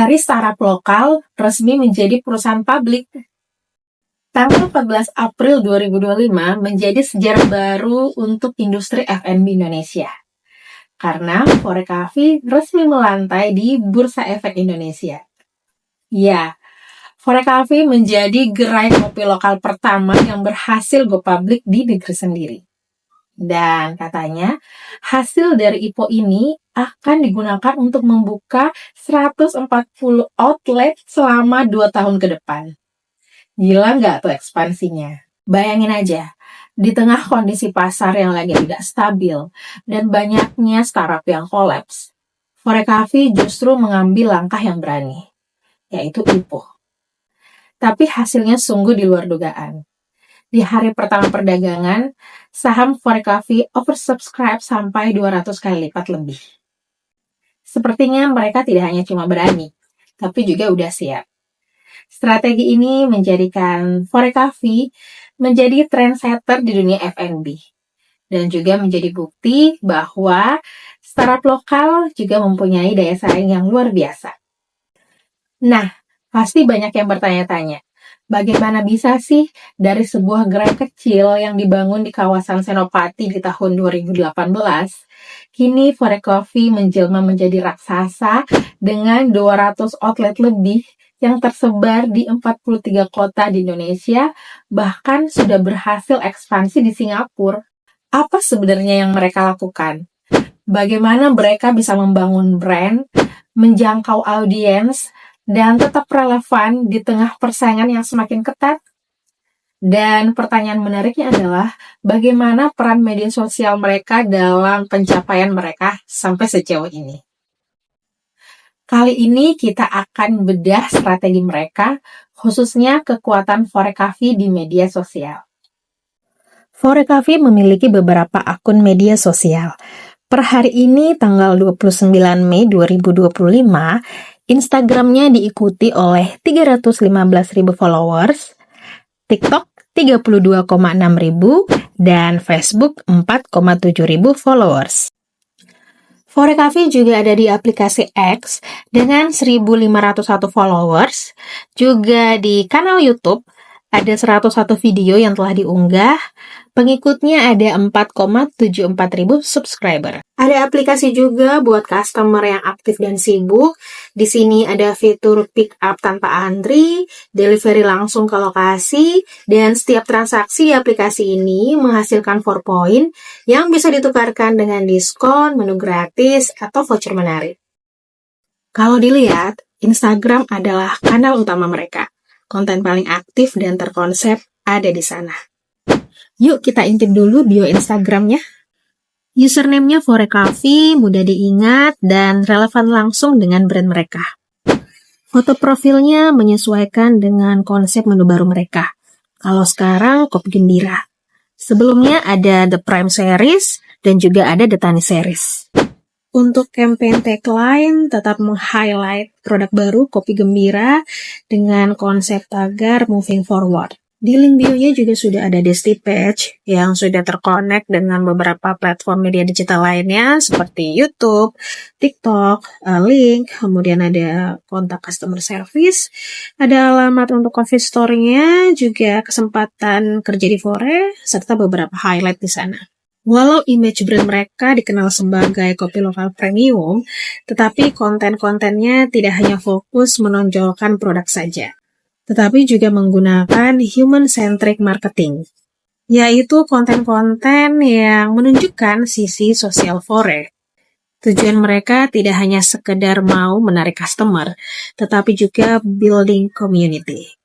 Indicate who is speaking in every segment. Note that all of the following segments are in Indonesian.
Speaker 1: Hari Startup Lokal resmi menjadi perusahaan publik. Tanggal 14 April 2025 menjadi sejarah baru untuk industri F&B Indonesia. Karena Forecavi resmi melantai di Bursa Efek Indonesia. Ya, Forecavi menjadi gerai kopi lokal pertama yang berhasil go public di negeri sendiri. Dan katanya, hasil dari IPO ini akan digunakan untuk membuka 140 outlet selama 2 tahun ke depan. Gila nggak tuh ekspansinya? Bayangin aja, di tengah kondisi pasar yang lagi tidak stabil dan banyaknya startup yang kolaps, Forecavi justru mengambil langkah yang berani, yaitu IPO. Tapi hasilnya sungguh di luar dugaan. Di hari pertama perdagangan, saham Forecavi oversubscribe sampai 200 kali lipat lebih. Sepertinya mereka tidak hanya cuma berani, tapi juga udah siap. Strategi ini menjadikan Forecavi menjadi trendsetter di dunia F&B. Dan juga menjadi bukti bahwa startup lokal juga mempunyai daya saing yang luar biasa. Nah, pasti banyak yang bertanya-tanya, bagaimana bisa sih dari sebuah gerai kecil yang dibangun di kawasan Senopati di tahun 2018, kini Forecavi menjelma menjadi raksasa dengan 200 outlet lebih yang tersebar di 43 kota di Indonesia, bahkan sudah berhasil ekspansi di Singapura. Apa sebenarnya yang mereka lakukan? Bagaimana mereka bisa membangun brand, menjangkau audiens, dan tetap relevan di tengah persaingan yang semakin ketat? Dan pertanyaan menariknya adalah, bagaimana peran media sosial mereka dalam pencapaian mereka sampai sejauh ini? Kali ini kita akan bedah strategi mereka, khususnya kekuatan Forecavi di media sosial. Forecavi memiliki beberapa akun media sosial. Per hari ini, tanggal 29 Mei 2025, Instagramnya diikuti oleh 315.000 followers, TikTok 32,6 ribu, dan Facebook 4,7 ribu followers. Forecavi juga ada di aplikasi X dengan 1.501 followers, juga di kanal YouTube ada 101 video yang telah diunggah, pengikutnya ada 4,74 ribu subscriber. Ada aplikasi juga buat customer yang aktif dan sibuk. Di sini ada fitur pick up tanpa antri, delivery langsung ke lokasi, dan setiap transaksi di aplikasi ini menghasilkan 4 point yang bisa ditukarkan dengan diskon, menu gratis, atau voucher menarik. Kalau dilihat, Instagram adalah kanal utama mereka. Konten paling aktif dan terkonsep ada di sana. Yuk kita intip dulu bio Instagramnya. Username-nya Forecavi, mudah diingat, dan relevan langsung dengan brand mereka. Foto profilnya menyesuaikan dengan konsep menu baru mereka. Kalau sekarang, Kopi Gembira. Sebelumnya ada The Prime Series, dan juga ada The Tani Series. Untuk campaign tagline, tetap meng-highlight produk baru Kopi Gembira dengan konsep tagar Moving Forward. Di link bio-nya juga sudah ada Desti Page yang sudah terkonek dengan beberapa platform media digital lainnya seperti YouTube, TikTok, link, kemudian ada kontak customer service, ada alamat untuk coffee store-nya, juga kesempatan kerja di Fore, serta beberapa highlight di sana. Walau image brand mereka dikenal sebagai kopi lokal premium, tetapi konten-kontennya tidak hanya fokus menonjolkan produk saja, tetapi juga menggunakan human-centric marketing, yaitu konten-konten yang menunjukkan sisi sosial Fore. Tujuan mereka tidak hanya sekedar mau menarik customer, tetapi juga building community.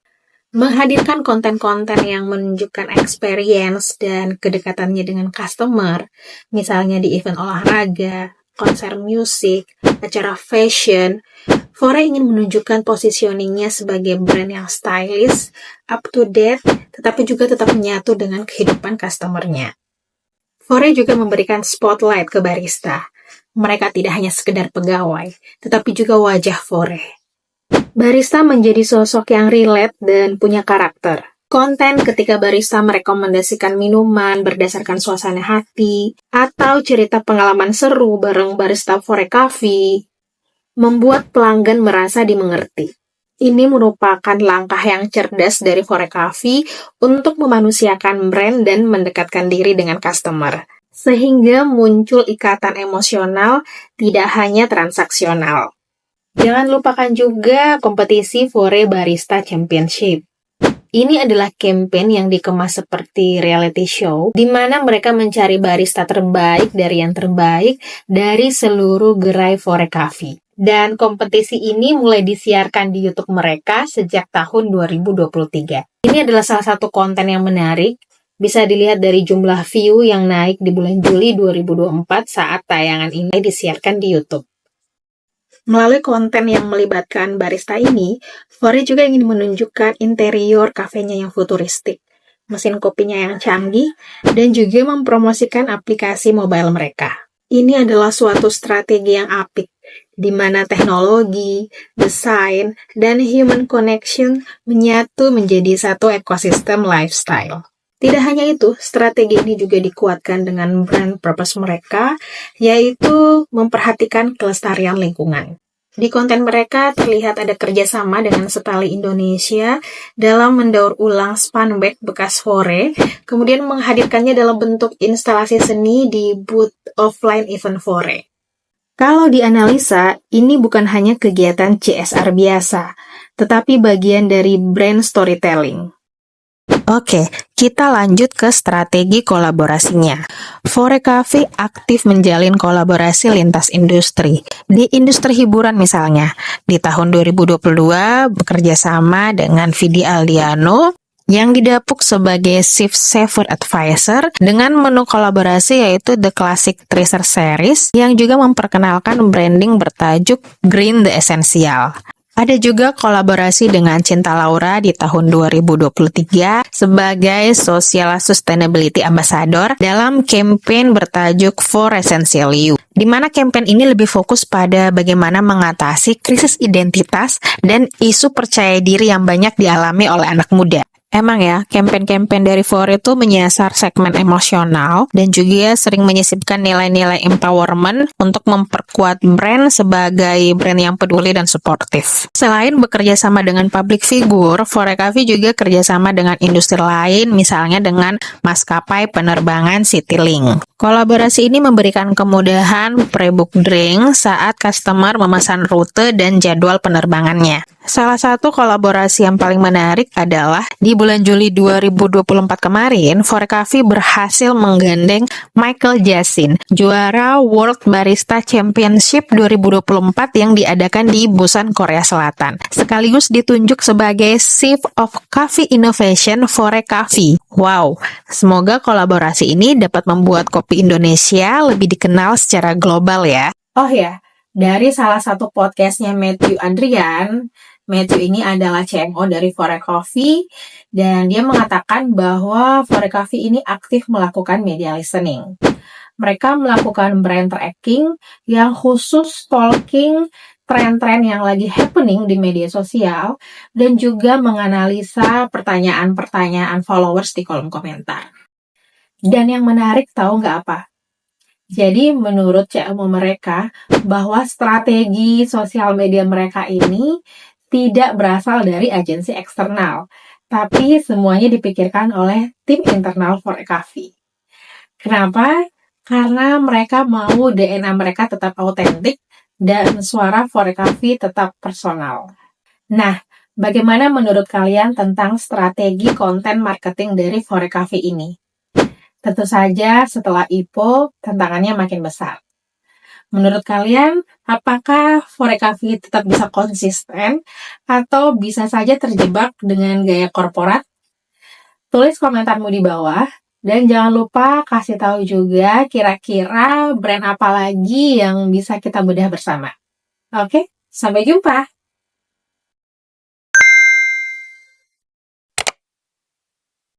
Speaker 1: Menghadirkan konten-konten yang menunjukkan experience dan kedekatannya dengan customer, misalnya di event olahraga, konser musik, acara fashion, Fore ingin menunjukkan positioningnya sebagai brand yang stylish, up to date, tetapi juga tetap menyatu dengan kehidupan customer-nya. Fore juga memberikan spotlight ke barista. Mereka tidak hanya sekedar pegawai, tetapi juga wajah Fore. Barista menjadi sosok yang relate dan punya karakter. Konten ketika barista merekomendasikan minuman berdasarkan suasana hati, atau cerita pengalaman seru bareng barista Forecavi, membuat pelanggan merasa dimengerti. Ini merupakan langkah yang cerdas dari Forecafe untuk memanusiakan brand dan mendekatkan diri dengan customer, sehingga muncul ikatan emosional, tidak hanya transaksional. Jangan lupakan juga kompetisi Fore Barista Championship. Ini adalah campaign yang dikemas seperti reality show, di mana mereka mencari barista terbaik dari yang terbaik dari seluruh gerai Forecafe. Dan kompetisi ini mulai disiarkan di YouTube mereka sejak tahun 2023. Ini adalah salah satu konten yang menarik, bisa dilihat dari jumlah view yang naik di bulan Juli 2024 saat tayangan ini disiarkan di YouTube. Melalui konten yang melibatkan barista ini, Fore juga ingin menunjukkan interior kafenya yang futuristik, mesin kopinya yang canggih, dan juga mempromosikan aplikasi mobile mereka. Ini adalah suatu strategi yang apik, di mana teknologi, desain, dan human connection menyatu menjadi satu ekosistem lifestyle. Tidak hanya itu, strategi ini juga dikuatkan dengan brand purpose mereka, yaitu memperhatikan kelestarian lingkungan. Di konten mereka terlihat ada kerjasama dengan Setali Indonesia dalam mendaur ulang spun bag bekas Fore, kemudian menghadirkannya dalam bentuk instalasi seni di booth offline event Fore. Kalau dianalisa, ini bukan hanya kegiatan CSR biasa, tetapi bagian dari brand storytelling. Oke, kita lanjut ke strategi kolaborasinya. Forecafe aktif menjalin kolaborasi lintas industri. Di industri hiburan misalnya, di tahun 2022 bekerja sama dengan Vidi Aldiano yang didapuk sebagai Chief Seafood Advisor dengan menu kolaborasi yaitu The Classic Treasure Series yang juga memperkenalkan branding bertajuk Green the Essential. Ada juga kolaborasi dengan Cinta Laura di tahun 2023 sebagai Social Sustainability Ambassador dalam campaign bertajuk For Essential You, di mana campaign ini lebih fokus pada bagaimana mengatasi krisis identitas dan isu percaya diri yang banyak dialami oleh anak muda. Emang ya, campaign-campaign dari Fore itu menyasar segmen emosional dan juga sering menyisipkan nilai-nilai empowerment untuk memperkuat brand sebagai brand yang peduli dan suportif. Selain bekerja sama dengan public figure, Forecafe juga kerjasama dengan industri lain, misalnya dengan maskapai penerbangan Citylink. Kolaborasi ini memberikan kemudahan pre-book drink saat customer memesan rute dan jadwal penerbangannya. Salah satu kolaborasi yang paling menarik adalah di bulan Juli 2024 kemarin, Forecafe berhasil menggandeng Michael Jasin, juara World Barista Championship 2024 yang diadakan di Busan, Korea Selatan, sekaligus ditunjuk sebagai Chief of Coffee Innovation Forecafe. Wow, semoga kolaborasi ini dapat membuat kopi Indonesia lebih dikenal secara global ya. Oh ya, dari salah satu podcastnya Matthew Adrian, Matthew ini adalah CMO dari Forecafe dan dia mengatakan bahwa Forecafe ini aktif melakukan media listening. Mereka melakukan brand tracking yang khusus stalking tren-tren yang lagi happening di media sosial dan juga menganalisa pertanyaan-pertanyaan followers di kolom komentar. Dan yang menarik tahu nggak apa? Jadi menurut CMO mereka bahwa strategi sosial media mereka ini tidak berasal dari agensi eksternal, tapi semuanya dipikirkan oleh tim internal Forecafe. Kenapa? Karena mereka mau DNA mereka tetap autentik dan suara Forecafe tetap personal. Nah, bagaimana menurut kalian tentang strategi konten marketing dari Forecafe ini? Tentu saja setelah IPO, tantangannya makin besar. Menurut kalian, apakah Forecafe tetap bisa konsisten atau bisa saja terjebak dengan gaya korporat? Tulis komentarmu di bawah dan jangan lupa kasih tahu juga kira-kira brand apa lagi yang bisa kita bedah bersama. Oke, sampai jumpa!